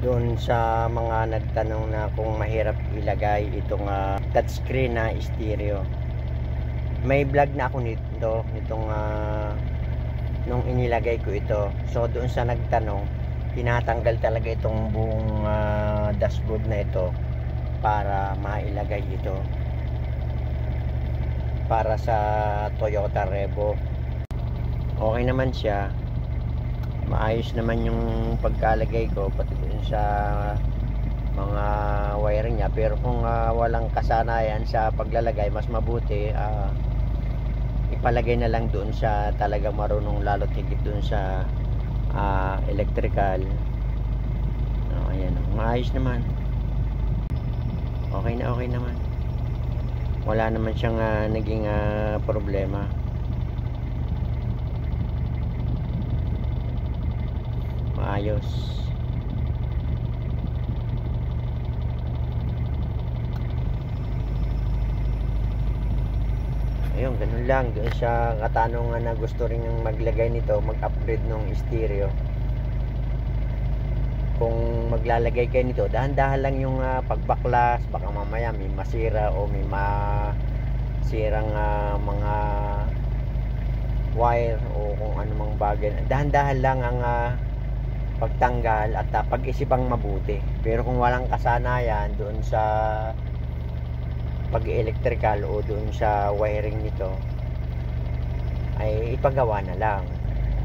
doon sa mga nagtanong na kung mahirap ilagay itong touchscreen na stereo. May vlog na ako nitong nung inilagay ko ito. So doon sa nagtanong, tinatanggal talaga itong buong dashboard na ito para mailagay ito para sa Toyota Revo. Okay naman siya, maayos naman yung pagkalagay ko pati dun sa mga wiring niya. Pero kung walang kasanayan sa paglalagay, mas mabuti ipalagay na lang doon sa talagang marunong, lalo't higit doon sa electrical. Ayan, maayos naman, okay naman, wala naman siyang naging problema. Maayos. Ayun, ganun lang. Doon sa katanungan na gusto rin maglagay nito, mag-upgrade ng stereo, kung maglalagay kayo nito, dahan-dahan lang yung pagbaklas. Baka mamaya may masira o may masirang mga wire o kung anumang bagay. Dahan-dahan lang ang pagtanggal at pag-isipang mabuti. Pero kung walang kasanayan doon sa pag-electrical o doon sa wiring nito, ay ipagawa na lang.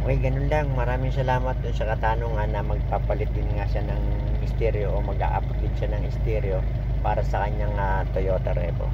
Okay, ganun lang. Maraming salamat doon sa katanungan na magpapalit din nga siya ng stereo o mag-a-upgrade siya ng stereo para sa kanyang Toyota Revo.